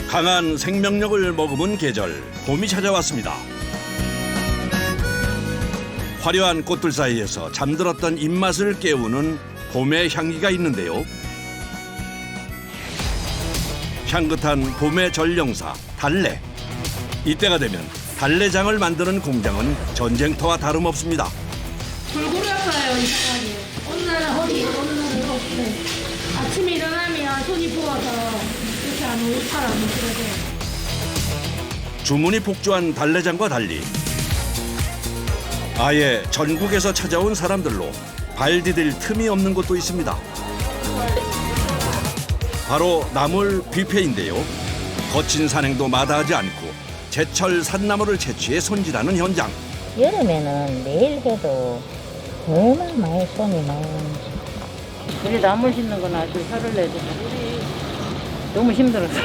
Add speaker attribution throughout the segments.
Speaker 1: 강한 생명력을 머금은 계절, 봄이 찾아왔습니다. 화려한 꽃들 사이에서 잠들었던 입맛을 깨우는 봄의 향기가 있는데요. 향긋한 봄의 전령사, 달래. 이때가 되면 달래장을 만드는 공장은 전쟁터와 다름없습니다.
Speaker 2: 골고루 아파요, 이 사람이. 어느 날은 허리, 어느 날은 어깨. 아침에 일어나면 손이 부어서 이렇게 안 오고 팔 안 오고
Speaker 1: 주문이 폭주한 달래장과 달리 아예 전국에서 찾아온 사람들로 발 디딜 틈이 없는 곳도 있습니다. 바로 나물 뷔페인데요. 거친 산행도 마다하지 않고 제철 산나물을 채취해 손질하는 현장.
Speaker 3: 여름에는 매일 해도 너무 많이 손이 많이 우리 나물 심는 건 아주 혀를 내도 너무 힘들었어.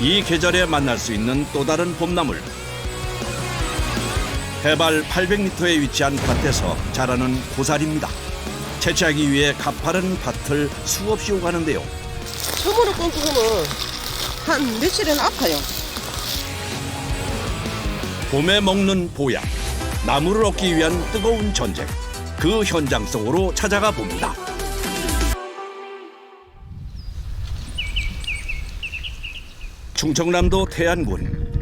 Speaker 1: 이 계절에 만날 수 있는 또 다른 봄나물. 해발 800m에 위치한 밭에서 자라는 고사리입니다. 채취하기 위해 가파른 밭을 수없이 오가는데요.
Speaker 4: 처음으로 끊기면 한 며칠은 아파요.
Speaker 1: 봄에 먹는 보약, 나물을 얻기 위한 뜨거운 전쟁. 그 현장 속으로 찾아가 봅니다. 충청남도 태안군.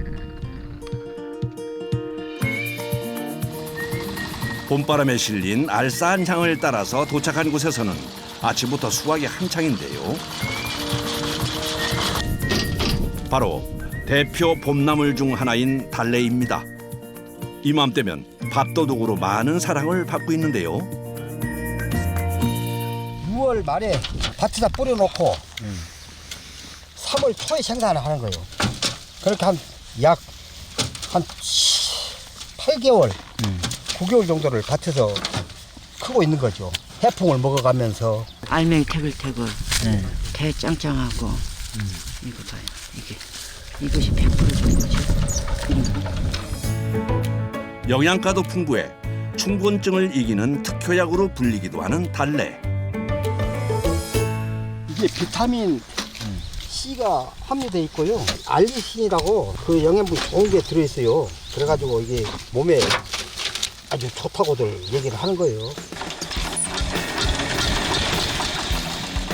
Speaker 1: 봄바람에 실린 알싸한 향을 따라서 도착한 곳에서는 아침부터 수확이 한창인데요. 바로 대표 봄나물 중 하나인 달래입니다. 이맘때면 밥도둑으로 많은 사랑을 받고 있는데요.
Speaker 5: 6월 말에 밭에다 뿌려놓고 3월 초에 생산을 하는 거예요. 그렇게 약 8개월, 9개월 정도를 밭에서 크고 있는 거죠. 해풍을 먹어가면서.
Speaker 6: 알맹이 태글태글, 대 짱짱하고 이거 봐요. 이것이 100% 좋은 거죠.
Speaker 1: 영양가도 풍부해 충곤증을 이기는 특효약으로 불리기도 하는 달래.
Speaker 5: 이게 비타민 C가 함유되어 있고요. 알리신이라고 그 영양분 좋은 게 들어있어요. 그래가지고 이게 몸에 아주 좋다고들 얘기를 하는 거예요.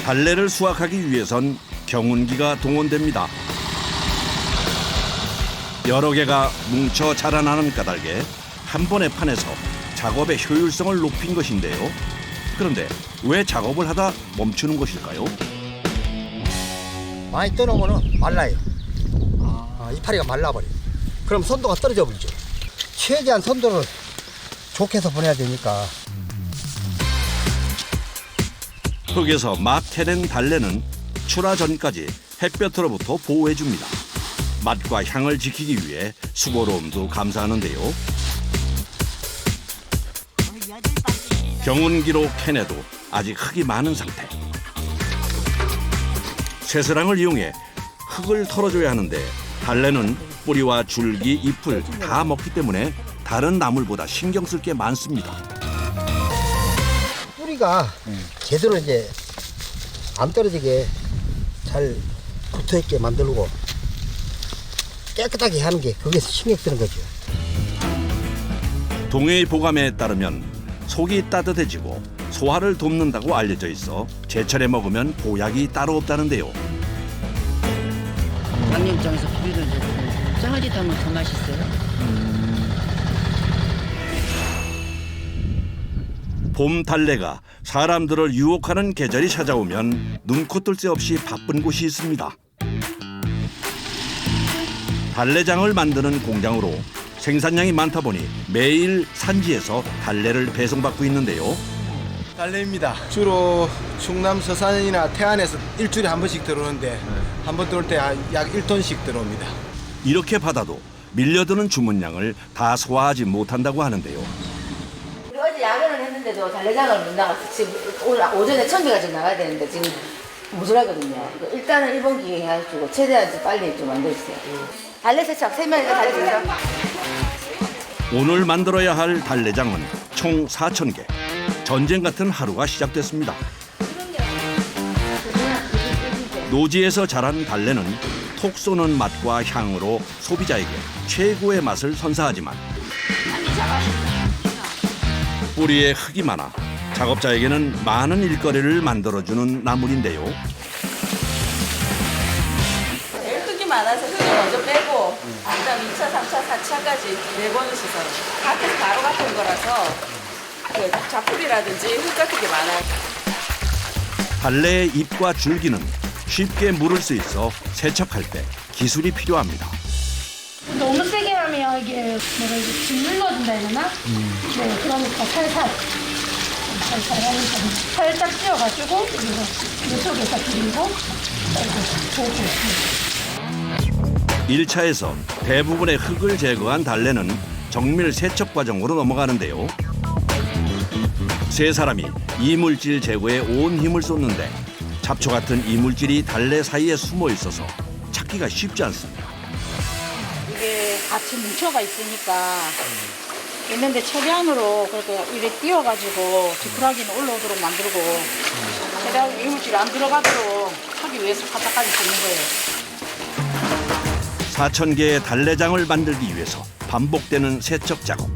Speaker 1: 달래를 수확하기 위해선 경운기가 동원됩니다. 여러 개가 뭉쳐 자라나는 까닭에 한 번에 파내서 작업의 효율성을 높인 것인데요. 그런데 왜 작업을 하다 멈추는 것일까요?
Speaker 5: 많이 떠놓으면 말라요. 이파리가 말라버려요. 그럼 선도가 떨어져 버리죠. 최대한 선도를 좋게 해서 보내야 되니까.
Speaker 1: 흙에서 막 캐낸 달래는 출하 전까지 햇볕으로부터 보호해줍니다. 맛과 향을 지키기 위해 수고로움도 감사하는데요. 경운기로 캐내도 아직 흙이 많은 상태. 쇠사랑을 이용해 흙을 털어줘야 하는데 달래는 뿌리와 줄기, 잎을 다 먹기 때문에 다른 나물보다 신경 쓸 게 많습니다.
Speaker 5: 뿌리가 제대로 이제 안 떨어지게 잘 붙어있게 만들고 깨끗하게 하는 게 그게 신경 쓰는 거죠.
Speaker 1: 동해의 보감에 따르면 속이 따뜻해지고 소화를 돕는다고 알려져 있어 제철에 먹으면 보약이 따로 없다는데요.
Speaker 6: 양념장에서 뿌리를 내고 짱아리 담으면 더 맛있어요.
Speaker 1: 봄 달래가 사람들을 유혹하는 계절이 찾아오면 눈코 뜰 새 없이 바쁜 곳이 있습니다. 달래장을 만드는 공장으로 생산량이 많다 보니 매일 산지에서 달래를 배송받고 있는데요.
Speaker 7: 달래입니다. 주로 충남 서산이나 태안에서 일주일에 한 번씩 들어오는데 한 번 들어올 때 약 1톤씩 들어옵니다.
Speaker 1: 이렇게 받아도 밀려드는 주문량을 다 소화하지 못한다고 하는데요.
Speaker 8: 우리 어제 야근을 했는데도 달래장을 못 나갔어. 지금 오늘 오전에 1000개가 좀 나가야 되는데 지금 모자라거든요. 일단은 1번 기획 해가지고 최대한 빨리 좀 만들었어요. 달래 세척 3명이서 달래 세척.
Speaker 1: 오늘 만들어야 할 달래장은 총 4,000개. 전쟁 같은 하루가 시작됐습니다. 노지에서 자란 달래는 톡 쏘는 맛과 향으로 소비자에게 최고의 맛을 선사하지만 뿌리에 흙이 많아 작업자에게는 많은 일거리를 만들어주는 나물인데요.
Speaker 9: 제일 흙이 많아서 흙을 먼저 빼고 그다음 2차, 3차, 4차까지 4번을 씻어요. 밭에서 바로 같은 거라서 그 잡풀이라든지 흙 같은 게 많아요.
Speaker 1: 달래의 잎과 줄기는 쉽게 물을 수 있어 세척할 때 기술이 필요합니다.
Speaker 2: 너무 세게 하면 이게 뭐라 이제 짓눌러진다 해야 되나? 네, 그러니까 살살 하니까 살짝 찧어가지고 여기서 이쪽에서 비리고 보고
Speaker 1: 1차에서 대부분의 흙을 제거한 달래는 정밀 세척 과정으로 넘어가는데요. 세 사람이 이물질 제거에 온 힘을 쏟는데 잡초 같은 이물질이 달래 사이에 숨어 있어서 찾기가 쉽지 않습니다.
Speaker 3: 이게 같이 뭉쳐가 있으니까 있는데 최대한으로 그렇게 이렇게 띄워가지고 지푸라기는 올라오도록 만들고 최대한 이물질이 안 들어가도록 하기 위해서 바닥까지 짓는 거예요.
Speaker 1: 4,000개의 달래장을 만들기 위해서 반복되는 세척 작업.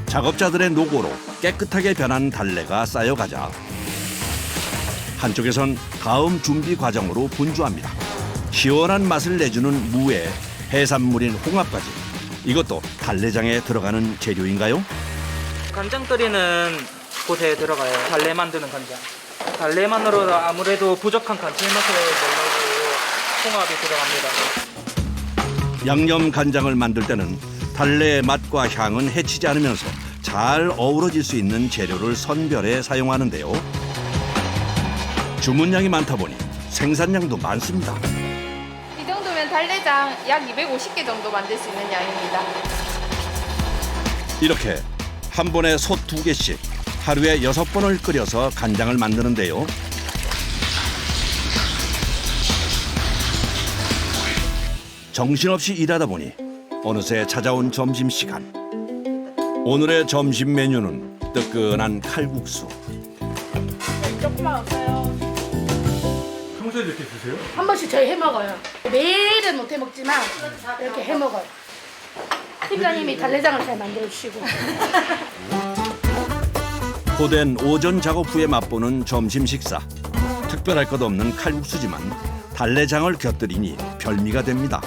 Speaker 1: 작업자들의 노고로 깨끗하게 변한 달래가 쌓여가자 한쪽에선 다음 준비 과정으로 분주합니다. 시원한 맛을 내주는 무에 해산물인 홍합까지. 이것도 달래장에 들어가는 재료인가요?
Speaker 10: 간장 끓이는 곳에 들어가요. 달래 만드는 간장. 달래만으로 아무래도 부족한 감칠맛을 내려고 홍합이 들어갑니다.
Speaker 1: 양념 간장을 만들 때는 달래의 맛과 향은 해치지 않으면서 잘 어우러질 수 있는 재료를 선별해 사용하는데요. 주문량이 많다 보니 생산량도 많습니다.
Speaker 11: 이 정도면 달래장 약 250개 정도 만들 수 있는 양입니다.
Speaker 1: 이렇게 한 번에 솥 2개씩 하루에 6번을 끓여서 간장을 만드는데요. 정신없이 일하다 보니 어느새 찾아온 점심시간. 오늘의 점심 메뉴는 뜨끈한 칼국수.
Speaker 2: 조금만 없어요.
Speaker 7: 평소에 이렇게 드세요?
Speaker 2: 한 번씩 저희 해 먹어요. 매일은 못 해 먹지만 이렇게 해 먹어요. 팀장님이 달래장을 잘 만들어 주시고.
Speaker 1: 고된 오전 작업 후에 맛보는 점심 식사. 특별할 것 없는 칼국수지만 달래장을 곁들이니 별미가 됩니다.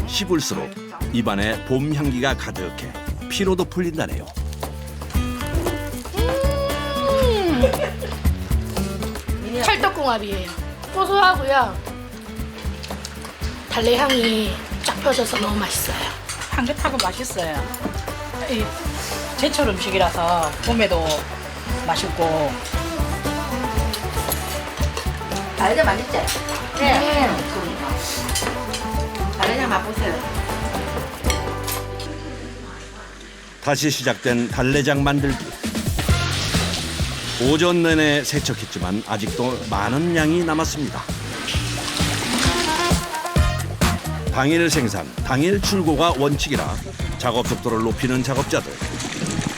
Speaker 1: 씹을수록 입안에 봄 향기가 가득해 피로도 풀린다네요.
Speaker 2: 찰떡궁합이에요. 고소하고요. 달래 향이 쫙 펴져서 너무 맛있어요.
Speaker 3: 향긋하고 맛있어요. 이 제철 음식이라서 봄에도 맛있고.
Speaker 8: 달래장 맛있지? 네. 달래장 맛보세요.
Speaker 1: 다시 시작된 달래장 만들기. 오전 내내 세척했지만 아직도 많은 양이 남았습니다. 당일 생산, 당일 출고가 원칙이라 작업 속도를 높이는 작업자들.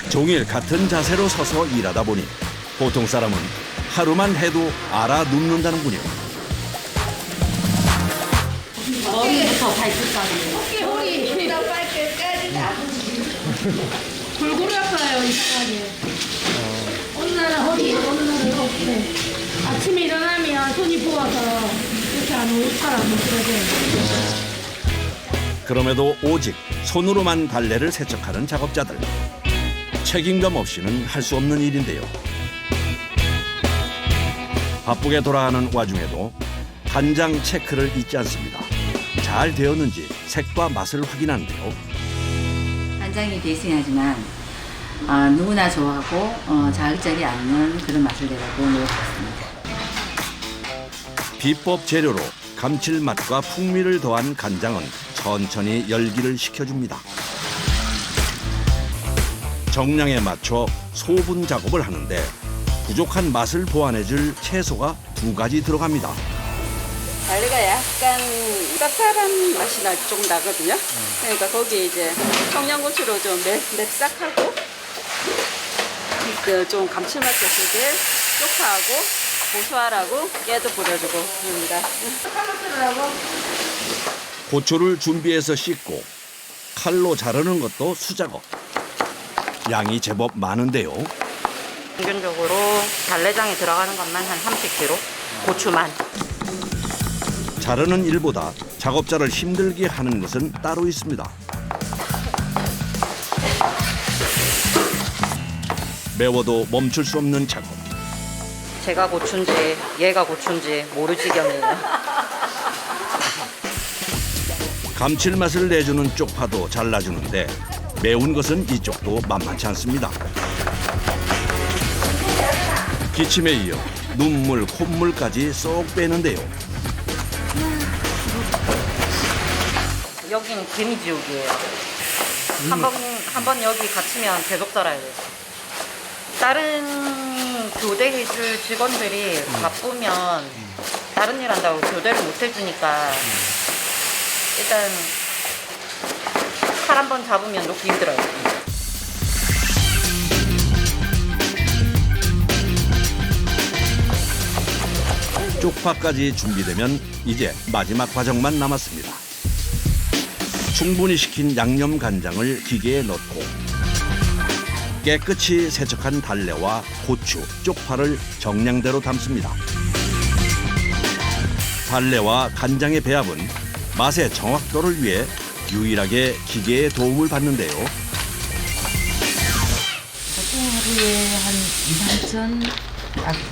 Speaker 1: 종일 같은 자세로 서서 일하다 보니 보통 사람은 하루만 해도 알아눕는다는군요.
Speaker 3: 머리부터 발끝까지.
Speaker 2: 허리, 발끝까지 다. 골고루 아파요, 이상하게. 어느 날은 허리, 어느 날은 어깨. 아침에 일어나면 손이 부어서 이렇게 잘안 먹더라고요.
Speaker 1: 그럼에도 오직 손으로만 달래를 세척하는 작업자들. 책임감 없이는 할 수 없는 일인데요. 바쁘게 돌아가는 와중에도 간장 체크를 잊지 않습니다. 잘 되었는지 색과 맛을 확인하는데요.
Speaker 8: 간장이 베이스긴 하지만 누구나 좋아하고 자극적이 않는 그런 맛을 내려고 노력했습니다.
Speaker 1: 비법 재료로 감칠맛과 풍미를 더한 간장은 천천히 열기를 식혀줍니다. 정량에 맞춰 소분 작업을 하는데 부족한 맛을 보완해줄 채소가 2가지 들어갑니다.
Speaker 9: 달래가 약간 쌉쌀한 맛이 좀 나거든요. 그러니까 거기에 이제 청양고추로 좀 맵싹하고 그 좀 감칠맛 줬을 쪽파하고 고소하라고 깨도 뿌려주고 그럽니다.
Speaker 1: 고추를 준비해서 씻고 칼로 자르는 것도 수작업. 양이 제법 많은데요.
Speaker 12: 평균적으로 달래장에 들어가는 것만 한 30kg, 고추만.
Speaker 1: 자르는 일보다 작업자를 힘들게 하는 것은 따로 있습니다. 매워도 멈출 수 없는 작업.
Speaker 12: 제가 고추인지 얘가 고추인지 모르지경이에요.
Speaker 1: 감칠맛을 내주는 쪽파도 잘라주는데 매운 것은 이쪽도 만만치 않습니다. 기침에 이어 눈물, 콧물까지 쏙 빼는데요.
Speaker 12: 여기는 개미지옥이에요. 한 번 여기 갇히면 계속 살아야 돼요. 다른 교대 해줄 직원들이 바쁘면 다른 일 한다고 교대를 못 해주니까 일단 칼 한 번 잡으면 놓기 힘들어요.
Speaker 1: 쪽파까지 준비되면 이제 마지막 과정만 남았습니다. 충분히 식힌 양념 간장을 기계에 넣고 깨끗이 세척한 달래와 고추, 쪽파를 정량대로 담습니다. 달래와 간장의 배합은 맛의 정확도를 위해 유일하게 기계의 도움을 받는데요.
Speaker 6: 보통 하루에 한 2, 3천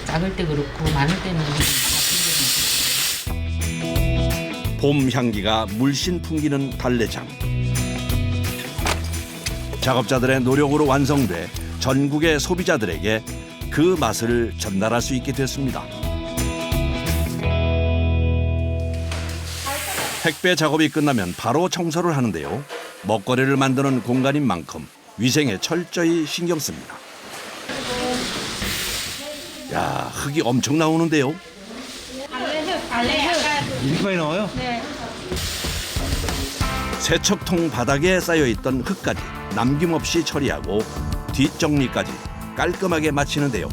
Speaker 6: 작을 때 그렇고 많을 때는
Speaker 1: 봄 향기가 물씬 풍기는 달래장. 작업자들의 노력으로 완성돼 전국의 소비자들에게 그 맛을 전달할 수 있게 됐습니다. 택배 작업이 끝나면 바로 청소를 하는데요. 먹거리를 만드는 공간인 만큼 위생에 철저히 신경 씁니다. 야, 흙이 엄청 나오는데요.
Speaker 7: 이렇게 많이 나와요?
Speaker 2: 네.
Speaker 1: 세척통 바닥에 쌓여있던 흙까지 남김없이 처리하고 뒷정리까지 깔끔하게 마치는데요.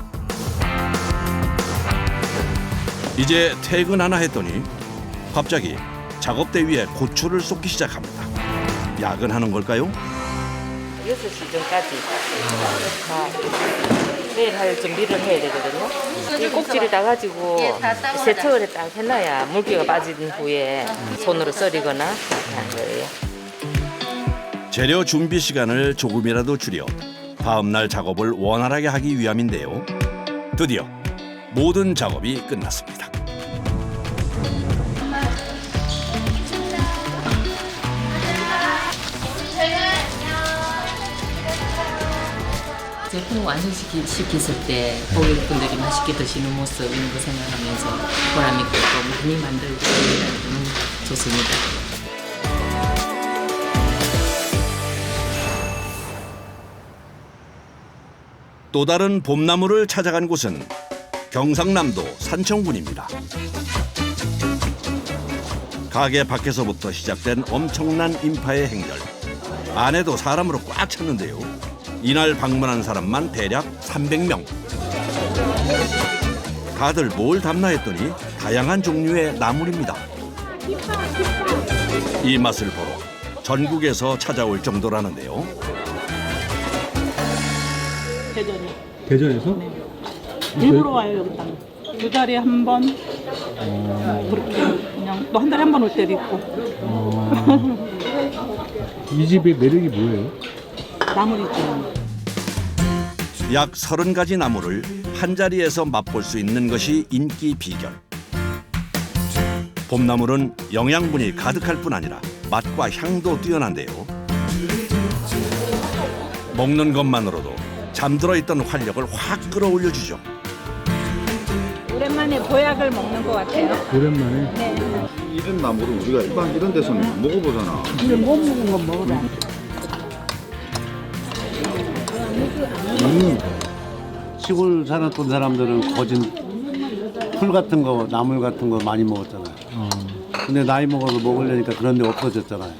Speaker 1: 이제 퇴근하나 했더니 갑자기 작업대 위에 고추를 쏟기 시작합니다. 야근하는 걸까요?
Speaker 12: 6시 전까지 내일 할 준비를 해야 되거든요. 이 꼭지를 따가지고 세척을 딱 해놔야 물기가 빠진 후에 손으로 썰이거나 하는 거예요.
Speaker 1: 재료 준비 시간을 조금이라도 줄여 다음 날 작업을 원활하게 하기 위함인데요. 드디어 모든 작업이 끝났습니다.
Speaker 6: 제품 완성시켰을 때 고객분들이 맛있게 드시는 모습 이런 거 생각하면서 보람 있고 또 많이 만들고 너무 좋습니다.
Speaker 1: 또 다른 봄나무를 찾아간 곳은 경상남도 산청군입니다. 가게 밖에서부터 시작된 엄청난 인파의 행렬. 안에도 사람으로 꽉 찼는데요. 이날 방문한 사람만 대략 300명. 다들 뭘 담나 했더니 다양한 종류의 나물입니다. 이 맛을 보러 전국에서 찾아올 정도라는데요.
Speaker 3: 대전에서? 일부러 와요 여기다. 두 달에 한 번. 그렇게 그냥 또 한 달에 한 번 올 때도 있고.
Speaker 7: 이 집의 매력이 뭐예요?
Speaker 3: 나물이죠.
Speaker 1: 약 30가지 나물을 한자리에서 맛볼 수 있는 것이 인기 비결. 봄나물은 영양분이 가득할 뿐 아니라 맛과 향도 뛰어난데요. 먹는 것만으로도 잠들어 있던 활력을 확 끌어올려주죠.
Speaker 3: 오랜만에 보약을 먹는 것 같아요.
Speaker 7: 오랜만에?
Speaker 3: 네.
Speaker 13: 이런 나물을 우리가 일반 이런 데서는 못 먹어보잖아.
Speaker 3: 근데 못 먹은 건 먹어봐.
Speaker 14: 시골 살았던 사람들은 거진 풀 같은 거, 나물 같은 거 많이 먹었잖아요. 근데 나이 먹어서 먹으려니까 그런 데 없어졌잖아요.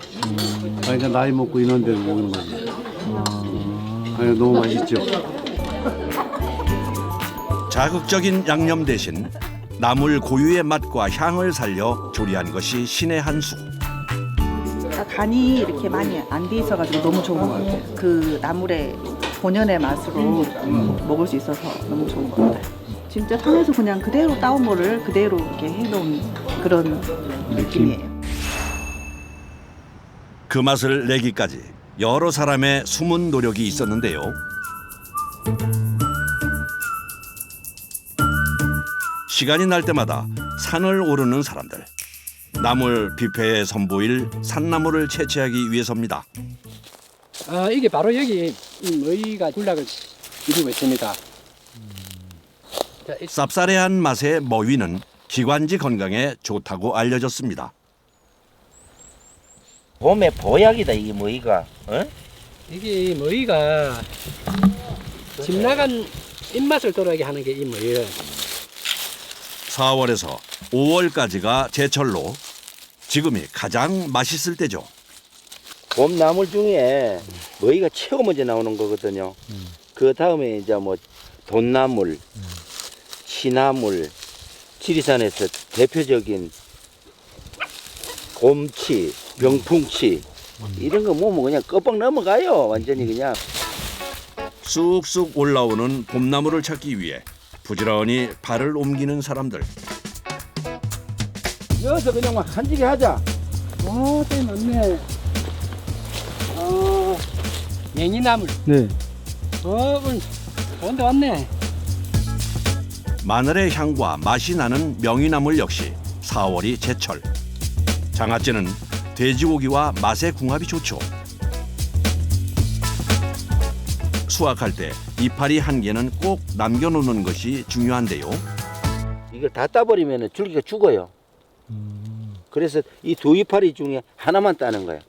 Speaker 14: 그러니까 나이 먹고 이런 데를 먹는 거지. 아니, 너무 맛있죠.
Speaker 1: 자극적인 양념 대신 나물 고유의 맛과 향을 살려 조리한 것이 신의 한 수.
Speaker 15: 간이 이렇게 많이 안 돼 있어가지고 너무 좋은 것 같아요. 그 나물의 본연의 맛으로 먹을 수 있어서 너무 좋은 것 같아요. 진짜 산에서 그냥 그대로 따온 거를 그대로 이렇게 해놓은 그런 느낌이에요.
Speaker 1: 그 맛을 내기까지 여러 사람의 숨은 노력이 있었는데요. 시간이 날 때마다 산을 오르는 사람들. 나물 뷔페에 선보일 산나물을 채취하기 위해서입니다.
Speaker 16: 이게 바로 여기 머위가 군락을 이루고 있습니다.
Speaker 1: 쌉싸래한 맛의 머위는 기관지 건강에 좋다고 알려졌습니다.
Speaker 17: 봄에 보약이다 이 머위가. 어?
Speaker 16: 이게 머위가 집 나간 입맛을 돌아오게 하는 게 이 머위예요.
Speaker 1: 4월에서 5월까지가 제철로 지금이 가장 맛있을 때죠.
Speaker 17: 봄 나물 중에 머위가 최고 먼저 나오는 거거든요. 그 다음에 이제 뭐 돈나물, 시나물, 지리산에서 대표적인 곰치, 병풍치 이런 거 먹으면 그냥 껍벅 넘어가요. 완전히 그냥.
Speaker 1: 쑥쑥 올라오는 봄나물을 찾기 위해 부지런히 발을 옮기는 사람들.
Speaker 5: 여기서 그냥 막 한지게 하자.
Speaker 16: 네, 맞네. 맹이나물.
Speaker 5: 네.
Speaker 16: 오늘 좋은데 왔네.
Speaker 1: 마늘의 향과 맛이 나는 명이나물 역시 4월이 제철. 장아찌는 돼지고기와 맛의 궁합이 좋죠. 수확할 때 이파리 한 개는 꼭 남겨놓는 것이 중요한데요.
Speaker 17: 이걸 다 따버리면 줄기가 죽어요. 그래서 이 두 이파리 중에 하나만 따는 거예요.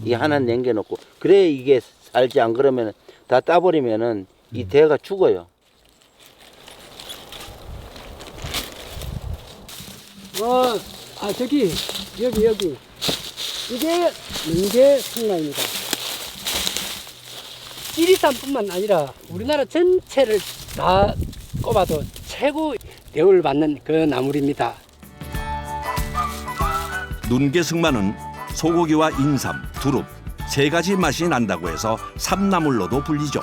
Speaker 17: 이 하나 남겨놓고. 그래 이게 살지, 안 그러면 다 따버리면은 이 대가 죽어요.
Speaker 16: 저기 여기 이게 능계 성나입니다. 지리산뿐만 아니라 우리나라 전체를 다 꼽아도 최고 대우를 받는 그 나물입니다.
Speaker 1: 눈개승마는 소고기와 인삼, 두릅 세 가지 맛이 난다고 해서 삼나물로도 불리죠.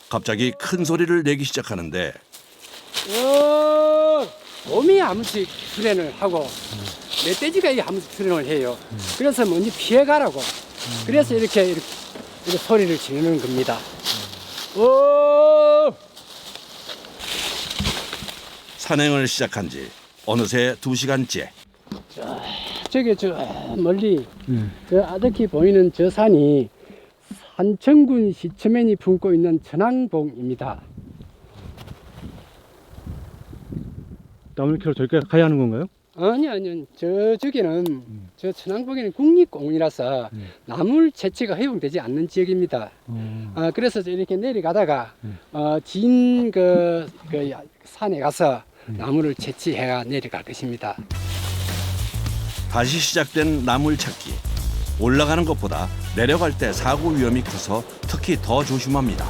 Speaker 1: 갑자기 큰 소리를 내기 시작하는데
Speaker 16: 곰이 아무씩 수련을 하고 멧돼지가 이 아무씩 수련을 해요. 그래서 먼저 피해가라고. 그래서 이렇게 소리를 지르는 겁니다.
Speaker 1: 산행을 시작한 지 어느새 2시간째.
Speaker 16: 저기 저 멀리 저 아득히 보이는 저 산이 산청군 시처맨이 품고 있는 천왕봉입니다.
Speaker 18: 나물 캐러 저기까지 가야 하는 건가요?
Speaker 16: 아니요. 저기는 저 천왕봉에는 국립공원이라서 나물 채취가 허용되지 않는 지역입니다. 그래서 이렇게 내려가다가 진 그 산에 가서 나물을 채취해가 내려갈 것입니다.
Speaker 1: 다시 시작된 나물 찾기. 올라가는 것보다 내려갈 때 사고 위험이 커서 특히 더 조심합니다.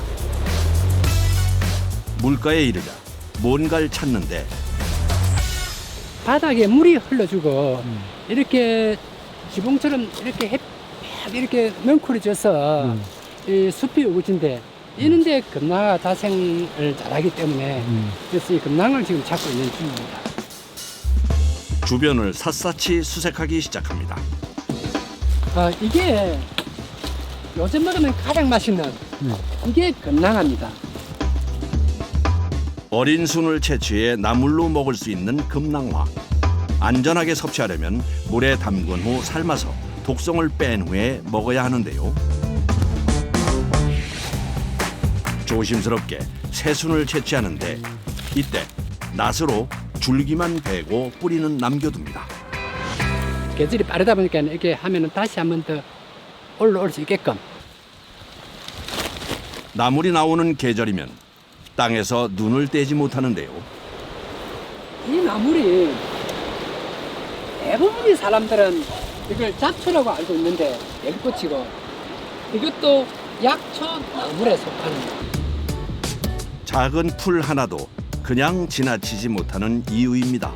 Speaker 1: 물가에 이르자 뭔가를 찾는데
Speaker 16: 바닥에 물이 흘러주고 이렇게 지붕처럼 이렇게 이렇게 넝쿨해져서 이 숲이 우거진데 이런데 금낭어가 자생을 잘하기 때문에 그래서 이 금낭어를 지금 찾고 있는 중입니다.
Speaker 1: 주변을 샅샅이 수색하기 시작합니다.
Speaker 16: 이게 요즘 먹으면 가장 맛있는 이게 금낭어입니다.
Speaker 1: 어린 순을 채취해 나물로 먹을 수 있는 금낭화. 안전하게 섭취하려면 물에 담근 후 삶아서 독성을 뺀 후에 먹어야 하는데요. 조심스럽게 새순을 채취하는데 이때 낫으로 줄기만 베고 뿌리는 남겨둡니다.
Speaker 16: 계절이 빠르다 보니까 이렇게 하면은 다시 한 번 더 올라올 수 있게끔.
Speaker 1: 나물이 나오는 계절이면 땅에서 눈을 떼지 못하는데요.
Speaker 16: 이 나물이 대부분의 사람들은 이걸 잡초라고 알고 있는데 연꽃이고 이것도 약초 나물에 속하는 거예요.
Speaker 1: 작은 풀 하나도 그냥 지나치지 못하는 이유입니다.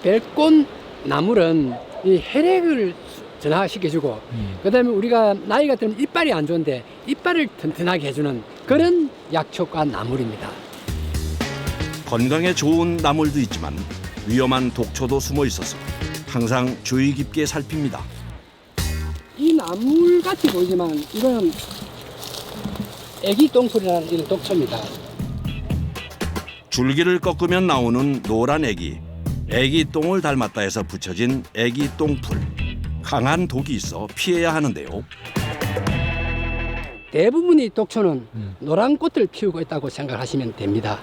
Speaker 16: 별꽃 나물은 이 혈액을 전화시켜주고 그다음에 우리가 나이가 들면 이빨이 안 좋은데 이빨을 튼튼하게 해주는 그런 약초과 나물입니다.
Speaker 1: 건강에 좋은 나물도 있지만 위험한 독초도 숨어 있어서 항상 주의 깊게 살핍니다.
Speaker 16: 이 나물 같이 보이지만 이거는 애기 똥풀이라는 이런 독초입니다.
Speaker 1: 줄기를 꺾으면 나오는 노란 애기, 애기 똥을 닮았다 해서 붙여진 애기 똥풀. 강한 독이 있어 피해야 하는데요.
Speaker 16: 대부분의 독초는 노란 꽃을 피우고 있다고 생각하시면 됩니다.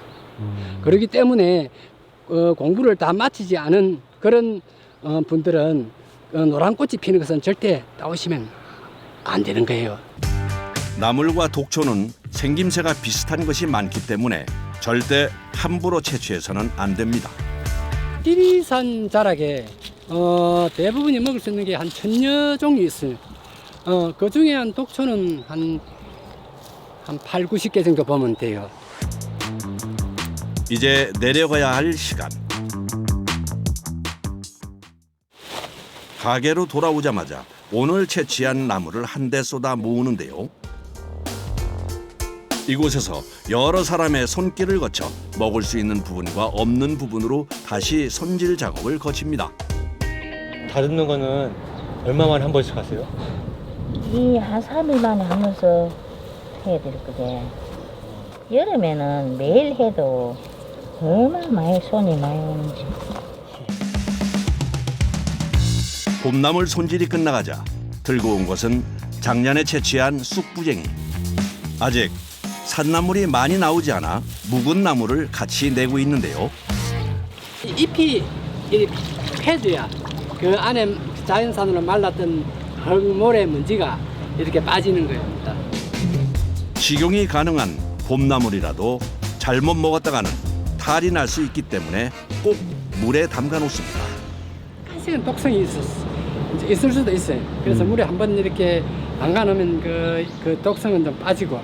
Speaker 16: 그렇기 때문에 공부를 다 마치지 않은 그런 분들은 노란 꽃이 피는 것은 절대 따오시면 안 되는 거예요.
Speaker 1: 나물과 독초는 생김새가 비슷한 것이 많기 때문에 절대 함부로 채취해서는 안 됩니다.
Speaker 16: 지리산 자락에 대부분이 먹을 수 있는 게 한 1000여 종류 있어요. 그 중에 한 독초는 한 8, 90개 정도 보면 돼요.
Speaker 1: 이제 내려가야 할 시간. 가게로 돌아오자마자 오늘 채취한 나물을 한데 쏟아 모으는데요. 이곳에서 여러 사람의 손길을 거쳐 먹을 수 있는 부분과 없는 부분으로 다시 손질 작업을 거칩니다.
Speaker 18: 다듬는 거는 얼마 만에 한 번씩 하세요?
Speaker 19: 이 한 3일 만에 하면서 해야 될 거게. 여름에는 매일 해도 얼마나 많이 손이 많이 오는지.
Speaker 1: 봄나물 손질이 끝나가자 들고 온 것은 작년에 채취한 쑥부쟁이. 아직 산나물이 많이 나오지 않아 묵은 나물을 같이 내고 있는데요.
Speaker 16: 잎이 패줘야 그 안에 자연산으로 말랐던 흙모래 먼지가 이렇게 빠지는 겁니다.
Speaker 1: 식용이 가능한 봄나물이라도 잘못 먹었다가는 탈이 날 수 있기 때문에 꼭 물에 담가 놓습니다.
Speaker 16: 한식은 독성이 있을 수도 있어요. 그래서 물에 한번 이렇게 담가 놓으면 그 독성은 좀 빠지고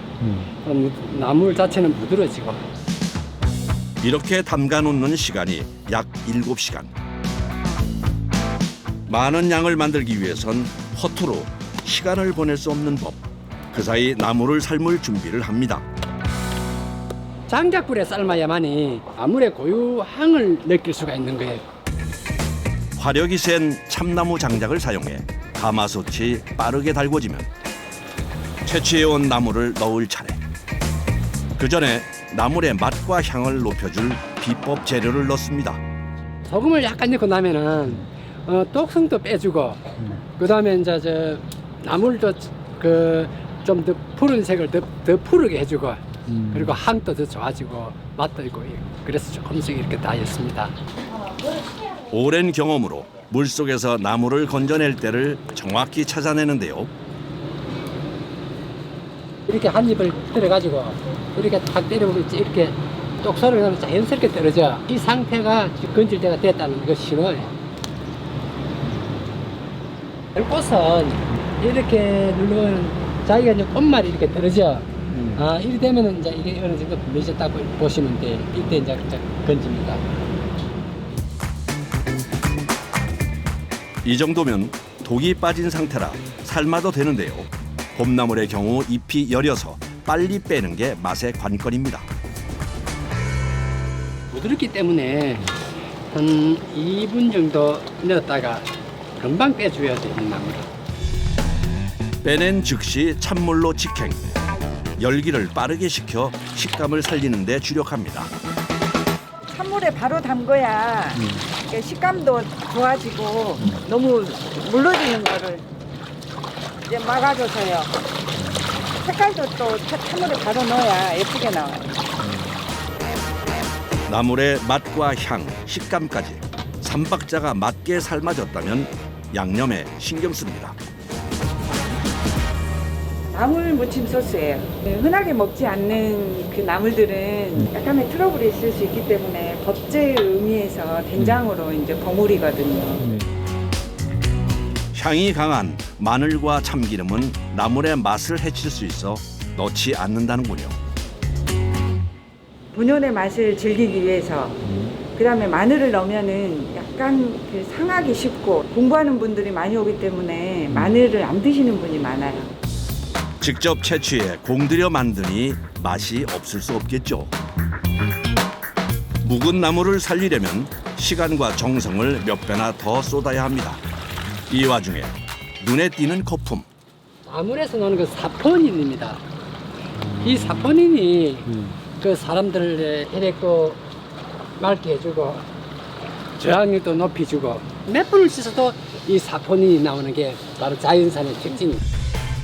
Speaker 16: 나물 자체는 부드러워지고.
Speaker 1: 이렇게 담가 놓는 시간이 약 7시간. 많은 양을 만들기 위해선 허투루 시간을 보낼 수 없는 법. 그 사이 나물을 삶을 준비를 합니다.
Speaker 16: 장작불에 삶아야만이 나물의 고유향을 느낄 수가 있는 거예요.
Speaker 1: 화력이 센 참나무 장작을 사용해 가마솥이 빠르게 달궈지면 채취해온 나물을 넣을 차례. 그 전에 나물의 맛과 향을 높여줄 비법 재료를 넣습니다.
Speaker 16: 소금을 약간 넣고 나면은 독성도 빼주고 그다음에 이제 저 나물도 좀 더 푸른색을 더 푸르게 해주고 그리고 향도 더 좋아지고 맛도 있고 그래서 조금씩 이렇게 다 했습니다.
Speaker 1: 오랜 경험으로 물속에서 나물을 건져낼 때를 정확히 찾아내는데요.
Speaker 16: 이렇게 한 입을 때려가지고 이렇게 탁 때려보면 이렇게 똑소리가 나면 자연스럽게 떨어져. 이 상태가 건질 때가 됐다는 거 신호예요. 꽃은 이렇게 누르면 자기가 이제 꽃말이 이렇게 떨어져. 이렇게 되면 이제 이게 어느 정도 불러졌다고 보시면 돼. 이때 이제 건집니다.
Speaker 1: 이 정도면 독이 빠진 상태라 삶아도 되는데요. 봄나물의 경우 잎이 여려서 빨리 빼는 게 맛의 관건입니다.
Speaker 16: 부드럽기 때문에 한 2분 정도 넣었다가 금방 빼줘야 돼, 이 나물을.
Speaker 1: 빼낸 즉시 찬물로 직행. 열기를 빠르게 식혀 식감을 살리는 데 주력합니다.
Speaker 20: 찬물에 바로 담궈야 식감도 좋아지고 너무 물러지는 거를 이제 막아줘서요. 색깔도 또 찬물에 바로 넣어야 예쁘게 나와요.
Speaker 1: 나물의 맛과 향, 식감까지 3박자가 맞게 삶아졌다면 양념에 신경 씁니다.
Speaker 20: 나물 무침 소스예요. 흔하게 먹지 않는 그 나물들은 약간의 트러블이 있을 수 있기 때문에 법제의 의미에서 된장으로 이제 버무리거든요.
Speaker 1: 향이 강한 마늘과 참기름은 나물의 맛을 해칠 수 있어 넣지 않는다는군요.
Speaker 20: 본연의 맛을 즐기기 위해서 그다음에 마늘을 넣으면은 약간 그 상하기 쉽고 공부하는 분들이 많이 오기 때문에 마늘을 안 드시는 분이 많아요.
Speaker 1: 직접 채취해 공들여 만드니 맛이 없을 수 없겠죠. 묵은 나물을 살리려면 시간과 정성을 몇 배나 더 쏟아야 합니다. 이 와중에 눈에 띄는 거품.
Speaker 16: 나물에서 나오는 그 사포닌입니다. 이 사포닌이 그 사람들을 이렇게 맑게 해주고 저항력도 높여주고 몇 번을 씻어도 이 사포닌이 나오는 게 바로 자연산의 특징입니다.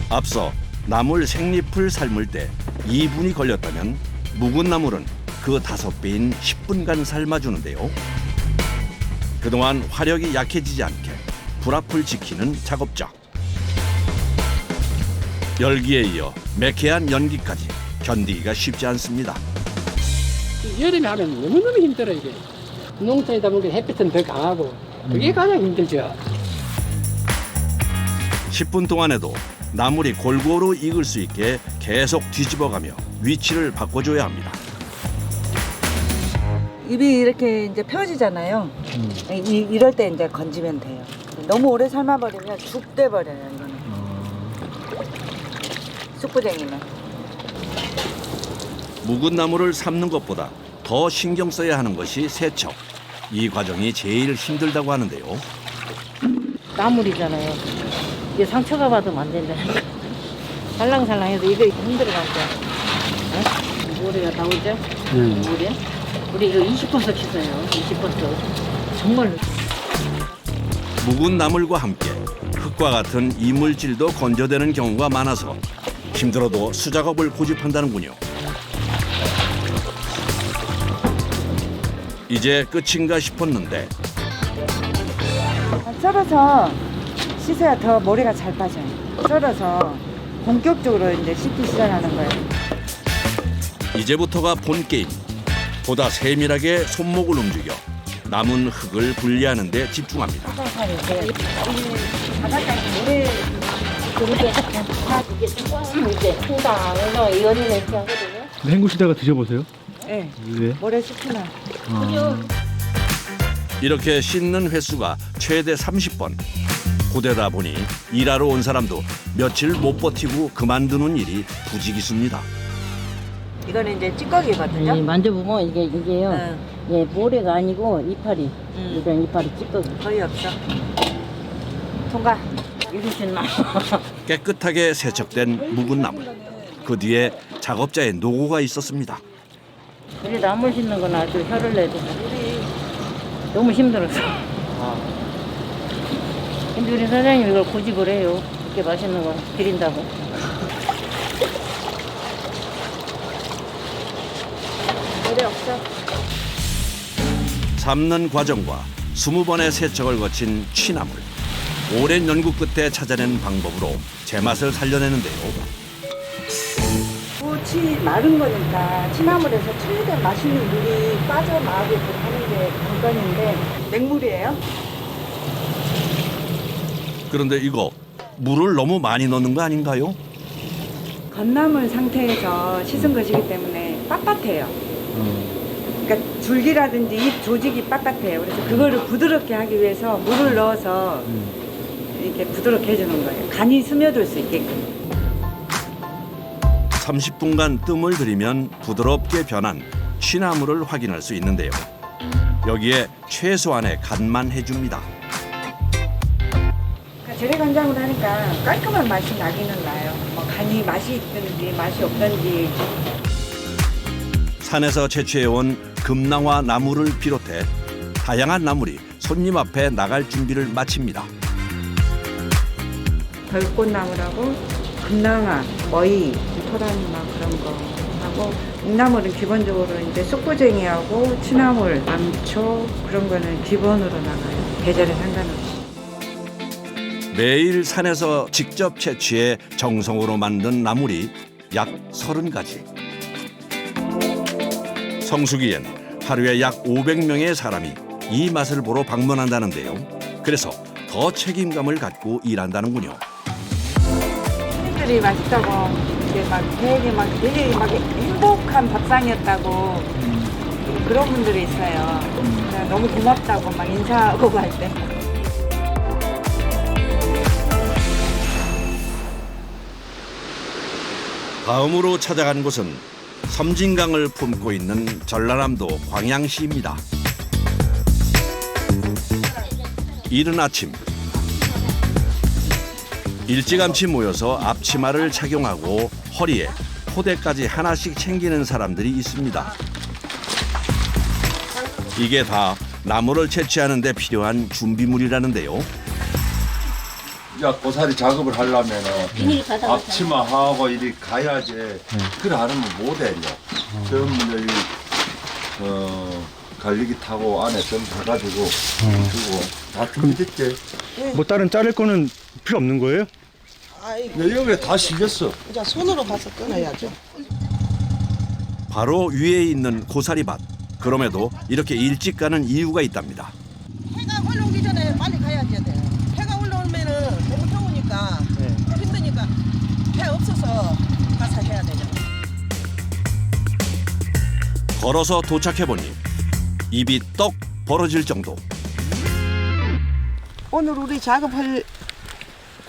Speaker 1: 앞서 나물 생잎을 삶을 때 2분이 걸렸다면 묵은 나물은 그 5배인 10분간 삶아주는데요. 그동안 화력이 약해지지 않게 불 앞을 지키는 작업자. 열기에 이어 매캐한 연기까지 견디기가 쉽지 않습니다.
Speaker 16: 여름에 하면 너무너무 힘들어요. 이게 농촌이다 보니까 햇빛은 더 강하고 그게 가장 힘들죠.
Speaker 1: 10분 동안에도 나물이 골고루 익을 수 있게 계속 뒤집어가며 위치를 바꿔줘야 합니다.
Speaker 20: 입이 이렇게 이제 펴지잖아요. 이럴 때 이제 건지면 돼요. 너무 오래 삶아버리면 죽 돼버려요, 이거는. 쑥부쟁이는.
Speaker 1: 묵은 나물을 삶는 것보다 더 신경 써야 하는 것이 세척. 이 과정이 제일 힘들다고 하는데요.
Speaker 19: 나물이잖아요. 이게 상처가 받으면 안 된다니까. 살랑살랑해서 이거 힘들어갖고. 네? 모래가 나오죠? 모래? 우리 이거 20버섯 씻어요. 20버섯. 정말로.
Speaker 1: 묵은 나물과 함께 흙과 같은 이물질도 건조되는 경우가 많아서 힘들어도 수작업을 고집한다는군요. 이제 끝인가 싶었는데
Speaker 20: 썰어서 씻어야 더 모래가 잘 빠져요. 썰어서 본격적으로 이제 씻기 시작하는 거예요.
Speaker 1: 이제부터가 본 게임. 보다 세밀하게 손목을 움직여 남은 흙을 분리하는 데 집중합니다.
Speaker 20: 바닷가에 모래
Speaker 19: 그렇게 다 이게 뚜껑을 이제 통장에서 이어리는 이렇게 하거든요.
Speaker 18: 헹구시다가 드셔보세요.
Speaker 20: 네.
Speaker 18: 왜?
Speaker 20: 모래 씻으면.
Speaker 1: 이렇게 씻는 횟수가 최대 30번. 고되다 보니 일하러 온 사람도 며칠 못 버티고 그만두는 일이 부지기수입니다.
Speaker 20: 이거는 이제 찌꺼기거든요.
Speaker 19: 네, 만져보면 이게요. 예, 모래가 아니고 이파리. 이런 이파리 찌꺼기.
Speaker 20: 거의 없어. 통과.
Speaker 19: 이러시나.
Speaker 1: 깨끗하게 세척된 묵은 나물. 그 뒤에 작업자의 노고가 있었습니다.
Speaker 19: 우리 나물 씻는 건 아주 혀를 내도 너무 힘들어서. 근데 우리 사장님 이걸 고집을 해요. 이렇게 맛있는 거 드린다고.
Speaker 20: 모래 없어.
Speaker 1: 삶는 과정과 20번의 세척을 거친 취나물. 오랜 연구 끝에 찾아낸 방법으로 제맛을 살려내는데요.
Speaker 20: 꽃이 마른 거니까 취나물에서 최대한 맛있는 물이 빠져나가게끔 하는 게 관건인데 맹물이에요.
Speaker 1: 그런데 이거 물을 너무 많이 넣는 거 아닌가요?
Speaker 20: 건나물 상태에서 씻은 것이기 때문에 빳빳해요. 그러니까 줄기라든지 잎 조직이 빳빳해요. 그래서 그거를 부드럽게 하기 위해서 물을 넣어서 이렇게 부드럽게 해주는 거예요. 간이 스며들 수 있게끔.
Speaker 1: 30분간 뜸을 들이면 부드럽게 변한 취나물을 확인할 수 있는데요. 여기에 최소한의 간만 해줍니다.
Speaker 20: 재래간장으로 하니까 깔끔한 맛이 나기는 나요. 뭐 간이 맛이 있든지 맛이 없든지.
Speaker 1: 산에서 채취해온 금낭화 나물을 비롯해 다양한 나물이 손님 앞에 나갈 준비를 마칩니다.
Speaker 20: 벌꽃나물하고 금낭화, 머위, 토란막 그런 거 하고 묵나물은 기본적으로 이제 쑥부쟁이하고 취나물, 암초 그런 거는 기본으로 나가요. 계절에 상관없이.
Speaker 1: 매일 산에서 직접 채취해 정성으로 만든 나물이 약 30가지. 성수기엔 하루에 약 500명의 사람이 이 맛을 보러 방문한다는데요. 그래서 더 책임감을 갖고 일한다는군요.
Speaker 20: 친구들이 맛있다고 이렇게 되게 막 행복한 밥상이었다고 그런 분들이 있어요. 그냥 너무 고맙다고 막 인사하고 갈 때.
Speaker 1: 다음으로 찾아간 곳은 섬진강을 품고 있는 전라남도 광양시입니다. 이른 아침 일찌감치 모여서 앞치마를 착용하고 허리에 포대까지 하나씩 챙기는 사람들이 있습니다. 이게 다 나무를 채취하는 데 필요한 준비물이라는데요.
Speaker 13: 야, 고사리 작업을 하려면은
Speaker 8: 비닐 바닥을
Speaker 13: 앞치마하고 이리 가야지. 그래 안 하면 못해. 전부 갈리기 타고 안에 좀 가가지고 주고 다 준비됐지.
Speaker 18: 뭐 다른 자를 거는 필요 없는 거예요?
Speaker 13: 여기에 다 실렸어.
Speaker 4: 이제 손으로 봐서 끊어야죠.
Speaker 1: 바로 위에 있는 고사리밭. 그럼에도 이렇게 일찍 가는 이유가 있답니다.
Speaker 4: 해가 올라오기 전에 빨리 가야지 돼. 해가 올라오면은 너무 더우니까 힘드니까 해 없어서 가서 해야 되죠.
Speaker 1: 걸어서 도착해보니 입이 떡 벌어질 정도.
Speaker 4: 오늘 우리 작업할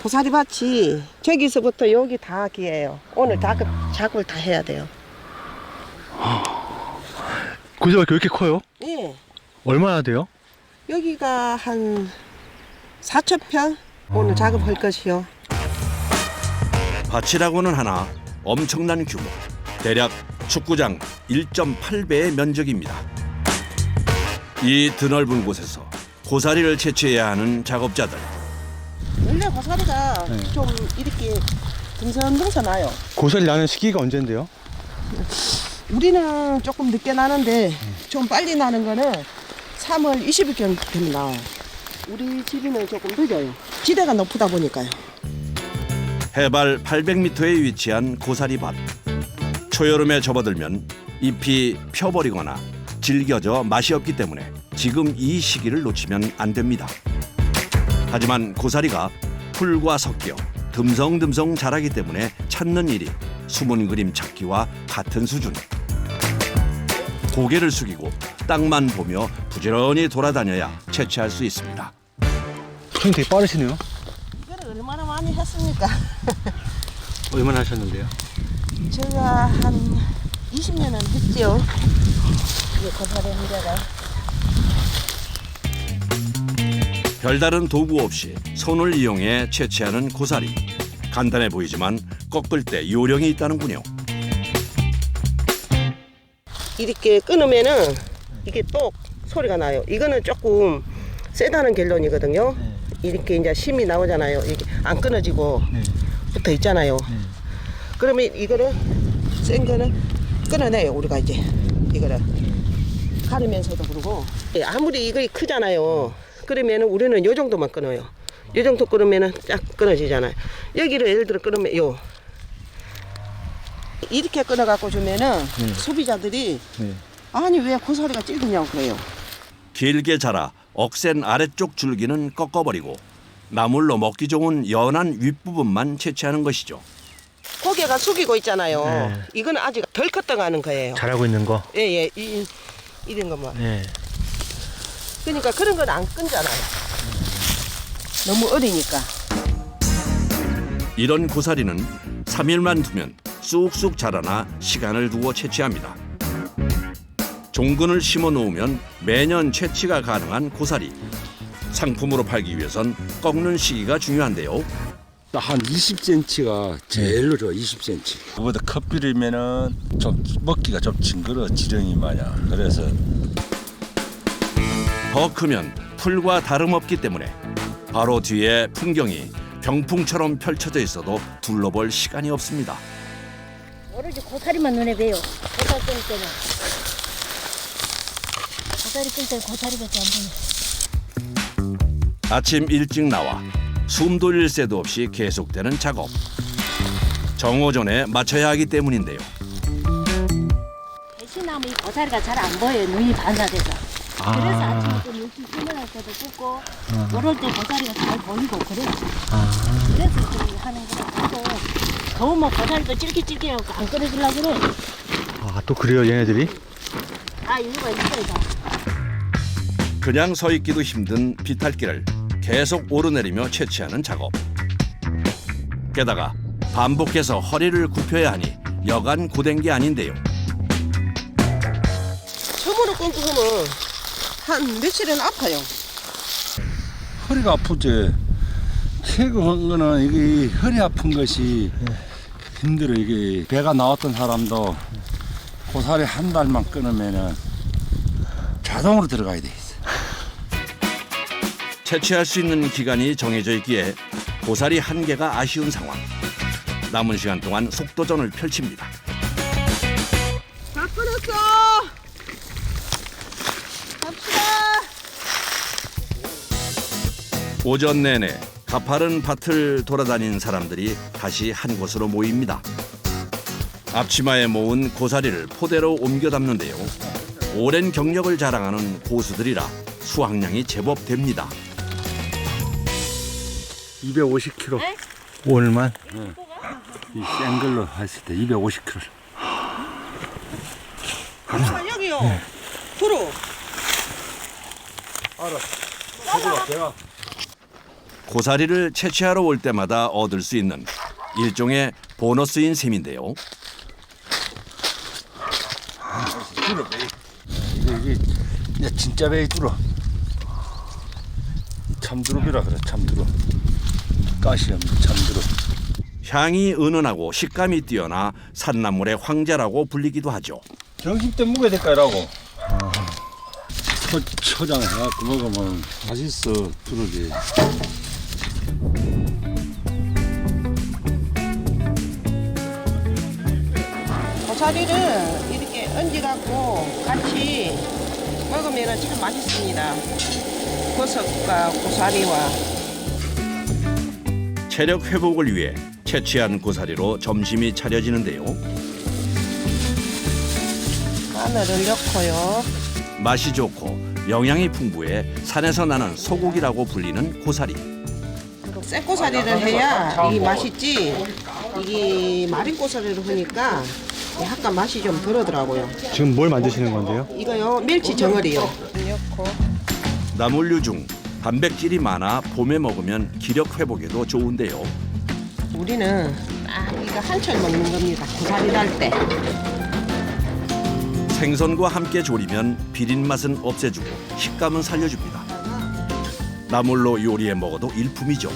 Speaker 4: 고사리밭이 저기서부터 여기 다 기예요. 오늘 작업을 다 해야 돼요.
Speaker 18: 고사리가 그렇게 커요?
Speaker 4: 예.
Speaker 18: 얼마나 돼요?
Speaker 4: 여기가 한 4,000평 오늘 작업할 것이요.
Speaker 1: 밭이라고는 하나 엄청난 규모. 대략 축구장 1.8배의 면적입니다. 이 드넓은 곳에서 고사리를 채취해야 하는 작업자들.
Speaker 4: 원래 고사리가 좀 이렇게 듬성듬성 나요.
Speaker 18: 고사리 나는 시기가 언젠데요?
Speaker 4: 우리는 조금 늦게 나는데 좀 빨리 나는 거는 3월 20일경 되면 나와요. 우리 집이는 조금 늦어요. 지대가 높다 보니까요.
Speaker 1: 해발 800m에 위치한 고사리밭. 초여름에 접어들면 잎이 펴버리거나 질겨져 맛이 없기 때문에 지금 이 시기를 놓치면 안 됩니다. 하지만 고사리가 풀과 섞여 듬성듬성 자라기 때문에 찾는 일이 숨은 그림 찾기와 같은 수준. 고개를 숙이고 땅만 보며 부지런히 돌아다녀야 채취할 수 있습니다.
Speaker 18: 손이 되게 빠르시네요.
Speaker 4: 이거를 얼마나 많이 했습니까?
Speaker 18: 얼마나 하셨는데요?
Speaker 4: 제가 한 20년은 했지요. 이게 고사리 한 개가.
Speaker 1: 별다른 도구 없이 손을 이용해 채취하는 고사리. 간단해 보이지만 꺾을 때 요령이 있다는군요.
Speaker 4: 이렇게 끊으면은 이게 똑 소리가 나요. 이거는 조금 세다는 결론이거든요. 이렇게 이제 심이 나오잖아요. 이게 안 끊어지고 붙어 있잖아요. 그러면 이거를 센 거는 끊어내요. 우리가 이제 이거를 가르면서도 그러고 아무리 이거 크잖아요. 그러면은 우리는 요 정도만 끊어요. 요 정도 끊으면은 쫙 끊어지잖아요. 여기를 예를 들어 끊으면 요 이렇게 끊어갖고 주면은 소비자들이 아니 왜 고사리가 찔기냐고 그래요.
Speaker 1: 길게 자라 억센 아래쪽 줄기는 꺾어버리고 나물로 먹기 좋은 연한 윗부분만 채취하는 것이죠.
Speaker 4: 고개가 숙이고 있잖아요. 이건 아직 덜 컸다가는 거예요.
Speaker 18: 잘하고 있는 거?
Speaker 4: 예예, 이런 것만. 그러니까 그런 건 안 끊잖아요. 너무 어리니까.
Speaker 1: 이런 고사리는 3일만 두면 쑥쑥 자라나 시간을 두고 채취합니다. 종근을 심어 놓으면 매년 채취가 가능한 고사리. 상품으로 팔기 위해선 꺾는 시기가 중요한데요.
Speaker 21: 한 20cm가 제일로 좋아. 20cm. 그보다 컵비리면은 좀 먹기가 좀 징그러 지렁이 마냥. 그래서
Speaker 1: 더 크면 풀과 다름없기 때문에 바로 뒤에 풍경이 병풍처럼 펼쳐져 있어도 둘러볼 시간이 없습니다.
Speaker 8: 오로지 고사리만 눈에 봬요. 고사리 끊을 때는. 고사리 끊을 때는 고사리밖에 안 보여.
Speaker 1: 아침 일찍 나와 숨 돌릴 새도 없이 계속되는 작업. 정오전에 마쳐야 하기 때문인데요.
Speaker 19: 대시나무 이 고사리가 잘 안 보여요. 눈이 반사돼서. 그래서 아침에 좀 일찍 일어날 때도 굽고 이럴 때 고사리가 잘 보이고 그래요. 그래서 좀 하는 거라 하고 더우면 고사리도 찔깃찔깃하고 안 끓여주려고 그래.
Speaker 18: 아, 또 그래요, 얘네들이?
Speaker 19: 아, 이유가 있어요. 다.
Speaker 1: 그냥 서 있기도 힘든 비탈길을 계속 오르내리며 채취하는 작업. 게다가 반복해서 허리를 굽혀야 하니 여간 고된 게 아닌데요.
Speaker 4: 처음으로 끊고 하면 한 며칠은 아파요.
Speaker 21: 허리가 아프지. 최고한 거는 이게 허리 아픈 것이 힘들어. 이게 배가 나왔던 사람도 고사리 한 달만 끊으면은 자동으로 들어가야 돼 있어.
Speaker 1: 채취할 수 있는 기간이 정해져 있기에 고사리 한 개가 아쉬운 상황. 남은 시간 동안 속도전을 펼칩니다.
Speaker 4: 다 끊었어. 갑시다.
Speaker 1: 오전 내내 가파른 밭을 돌아다닌 사람들이 다시 한 곳으로 모입니다. 앞치마에 모은 고사리를 포대로 옮겨 담는데요. 오랜 경력을 자랑하는 고수들이라 수확량이 제법 됩니다.
Speaker 18: 250kg. 오늘만?
Speaker 21: 이 센 걸로 했을 때 250kg.
Speaker 4: 아, 여기요. 들어.
Speaker 21: 알았어.
Speaker 1: 고사리를 채취하러 올 때마다 얻을 수 있는 일종의 보너스인 셈인데요.
Speaker 21: 줄어 베이. 이게 진짜 베이 줄어. 참두릅이라 그래. 참두릅. 가시 없는 참두릅.
Speaker 1: 향이 은은하고 식감이 뛰어나 산나물의 황제라고 불리기도 하죠.
Speaker 21: 점심 먹어야 될까라고. 초장에 해갖고 먹으면 맛있어. 두릅이.
Speaker 4: 고사리를 이렇게 얹어갖고 같이 먹으면 참 맛있습니다. 버섯과 고사리와.
Speaker 1: 체력 회복을 위해 채취한 고사리로 점심이 차려지는데요.
Speaker 4: 마늘을 넣고요.
Speaker 1: 맛이 좋고 영양이 풍부해 산에서 나는 소고기라고 불리는 고사리.
Speaker 4: 생고사리를 해야 이게 맛있지. 이게 마린 고사리를 하니까 약간 맛이 좀 덜하더라고요.
Speaker 18: 지금 뭘 만드시는 건데요?
Speaker 4: 이거요, 멸치 정어리요.
Speaker 1: 나물류 중 단백질이 많아 봄에 먹으면 기력 회복에도 좋은데요.
Speaker 4: 우리는 이거 한철 먹는 겁니다. 고사리 날 때.
Speaker 1: 생선과 함께 조리면 비린 맛은 없애주고 식감은 살려줍니다. 나물로 요리해 먹어도 일품이죠.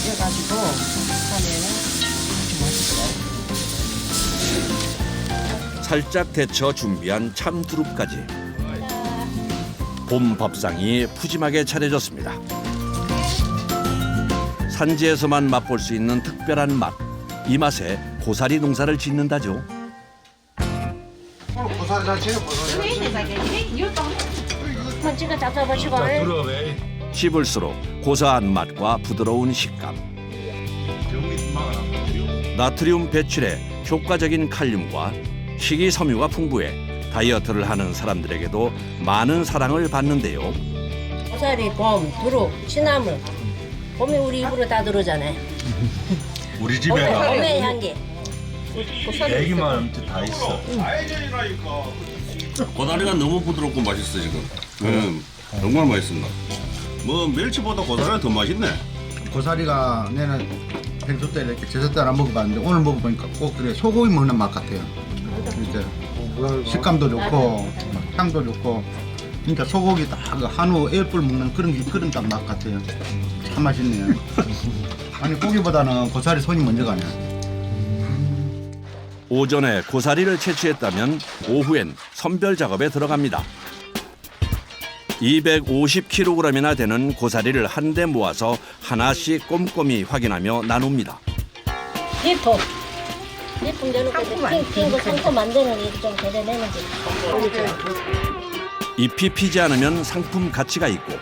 Speaker 4: 쪄가지고 하면은 아주 맛있어요.
Speaker 1: 살짝 데쳐 준비한 참두릅까지. 봄 밥상이 푸짐하게 차려졌습니다. 산지에서만 맛볼 수 있는 특별한 맛. 이 맛에 고사리 농사를 짓는다죠.
Speaker 5: 고사리 자체가
Speaker 19: 먼지가 잡숴보시고.
Speaker 1: 씹을수록 고소한 맛과 부드러운 식감. 나트륨 배출에 효과적인 칼륨과 식이섬유가 풍부해 다이어트를 하는 사람들에게도 많은 사랑을 받는데요.
Speaker 19: 고사리, 봄, 두릅, 시나물. 봄에 우리 입으로 다 들어오잖아요.
Speaker 21: 우리 집에가
Speaker 19: 봄의 향기.
Speaker 21: 애기만 하면 다 있어.
Speaker 10: 고사리가 너무 부드럽고 맛있어 지금. 정말 맛있습니다. 뭐 멸치보다 고사리가 더 맛있네.
Speaker 5: 고사리가 내는 평소 때 이렇게 제사 때 안 먹어봤는데 오늘 먹어보니까 꼭 그래 소고기 먹는 맛 같아요. 이제 식감도 좋고 향도 좋고 진짜 소고기 딱 한우 애뿔 먹는 그런 딱 맛 같아요. 참 맛있네요. 아니 고기보다는 고사리 손이 먼저 가네.
Speaker 1: 오전에 고사리를 채취했다면 오후엔 선별 작업에 들어갑니다. 250kg이나 되는 고사리를 한데 모아서 하나씩 꼼꼼히 확인하며 나눕니다.
Speaker 19: 예뻐. 예쁜 데는 핑거 상품 만드는 일이 좀 제대로 되는지.
Speaker 1: 잎이 피지 않으면 상품 가치가 있고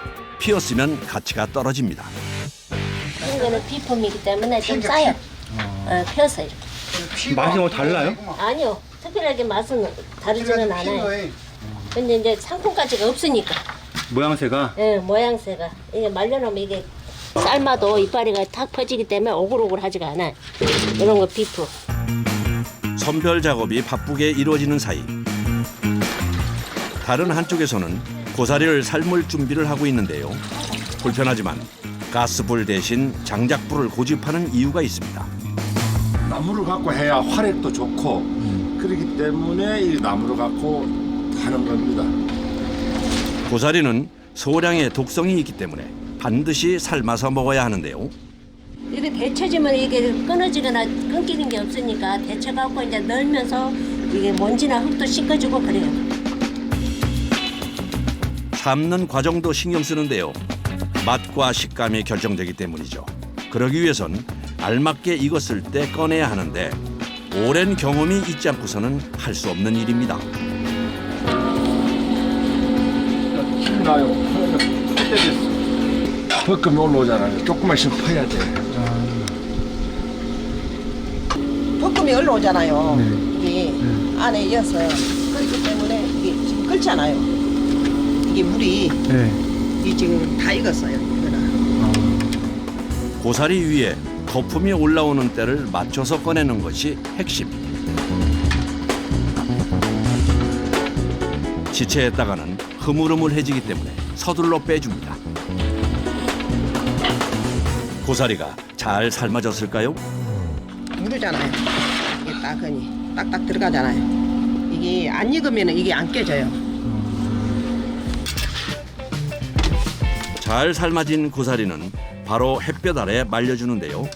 Speaker 1: 피었으면 가치가 떨어집니다.
Speaker 11: 이거는 비품이기 때문에 좀 싸요. 펴서 이렇게.
Speaker 18: 맛이 뭐 달라요?
Speaker 11: 아니요. 특별하게 맛은 다르지는 않아요. 근데 이제 상품가치가 없으니까.
Speaker 18: 모양새가?
Speaker 11: 예, 모양새가. 이게 말려놓으면 이게 삶아도 이파리가 탁 퍼지기 때문에 오글오글하지가 않아요. 이런 거 비프.
Speaker 1: 선별 작업이 바쁘게 이루어지는 사이 다른 한쪽에서는 고사리를 삶을 준비를 하고 있는데요. 불편하지만 가스불 대신 장작불을 고집하는 이유가 있습니다.
Speaker 13: 나무를 갖고 해야 화력도 좋고 그렇기 때문에 이 나무를 갖고 하는 겁니다.
Speaker 1: 고사리는 소량의 독성이 있기 때문에 반드시 삶아서 먹어야 하는데요.
Speaker 11: 이게 데쳐지면 이게 끊어지거나 끊기는 게 없으니까 데쳐갖고 이제 널면서 이게 먼지나 흙도 씻어주고 그래요.
Speaker 1: 삶는 과정도 신경 쓰는데요. 맛과 식감이 결정되기 때문이죠. 그러기 위해선 알맞게 익었을 때 꺼내야 하는데 오랜 경험이 있지 않고서는 할 수 없는 일입니다.
Speaker 13: 힘 나요. 볶음이 올라오잖아요. 조금만 있으면 퍼야 돼.
Speaker 4: 볶음이 올라오잖아요. 이게 안에 이어서 끓기 때문에 이게 지금 끓잖아요. 이게 물이 이게 지금 다 익었어요. 이거는.
Speaker 1: 고사리 위에 거품이 올라오는 때를 맞춰서 꺼내는 것이 핵심. 지체했다가는 흐물흐물해지기 때문에 서둘러 빼줍니다. 고사리가 잘 삶아졌을까요?
Speaker 4: 무르잖아요. 이게 따끈이 딱딱 들어가잖아요. 이게 안 익으면 이게 안 깨져요.
Speaker 1: 잘 삶아진 고사리는 바로 햇볕 아래 말려주는데요.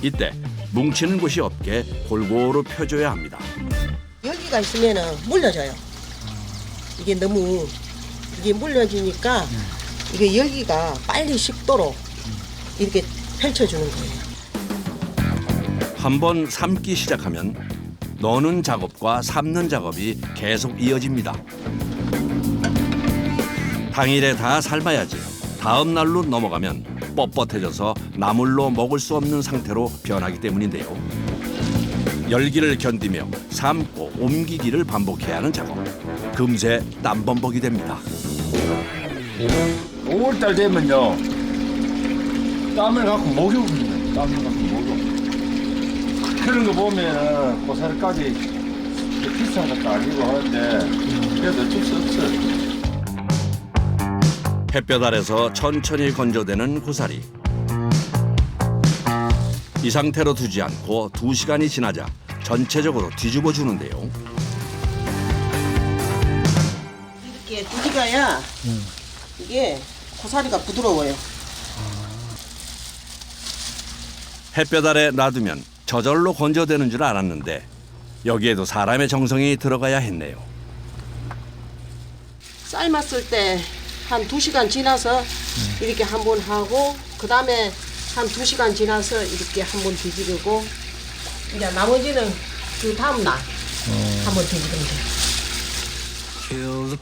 Speaker 1: 이때 뭉치는 곳이 없게 골고루 펴줘야 합니다.
Speaker 4: 열기가 있으면 물려져요. 이게 너무 이게 물려지니까 이게 열기가 빨리 식도록 이렇게 펼쳐주는 거예요.
Speaker 1: 한번 삶기 시작하면 넣는 작업과 삶는 작업이 계속 이어집니다. 당일에 다 삶아야지 다음 날로 넘어가면 뻣뻣해져서 나물로 먹을 수 없는 상태로 변하기 때문인데요. 열기를 견디며 삶고 옮기기를 반복해야 하는 작업. 금세 땀범벅이 됩니다.
Speaker 13: 5월달 되면요. 땀을 갖고 목욕입니다. 땀을 갖고 목욕. 그런 거 보면 고사리까지 비싼 것도 아니고 하는데 그래도 어쩔 수 없어요.
Speaker 1: 햇볕 아래서 천천히 건조되는 고사리. 이 상태로 두지 않고 2시간이 지나자 전체적으로 뒤집어 주는데요.
Speaker 4: 이렇게 뒤집어야 이게 고사리가 부드러워요.
Speaker 1: 햇볕 아래 놔두면 저절로 건조되는 줄 알았는데 여기에도 사람의 정성이 들어가야 했네요.
Speaker 4: 삶았을 때 한 2시간 지나서 이렇게 한 번 하고 그 다음에 한 2시간 지나서 이렇게 한 번 뒤집고 이제 나머지는 그 다음 날 한 번 뒤집으면 돼요.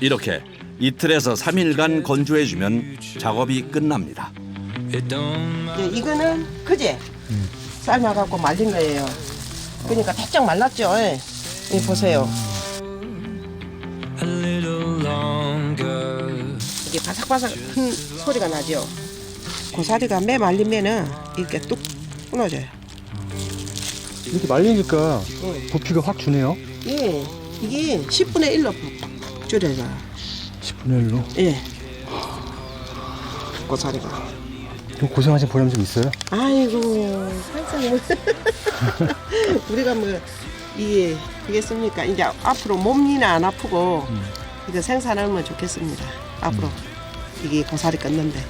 Speaker 1: 이렇게 이틀에서 3일간 건조해주면 작업이 끝납니다.
Speaker 4: 이거는 그제 삶아갖고 말린 거예요. 그러니까 바짝 말랐죠. 이 보세요. 이게 바삭바삭한 소리가 나죠. 고사리가 매 말리면은 이렇게 뚝 끊어져요.
Speaker 18: 이렇게 말리니까 부피가 확 주네요.
Speaker 4: 예, 이게 10분의 1로 줄여져요.
Speaker 18: 10분의 1로?
Speaker 4: 예. 고사리가.
Speaker 18: 좀 고생하신 보람 좀 있어요?
Speaker 4: 아이고, 항상 뭐 우리가 뭐 이게 되겠습니까? 이제 앞으로 몸이나 안 아프고 이거 생산하면 좋겠습니다. 앞으로 이게 고사리 끊는데.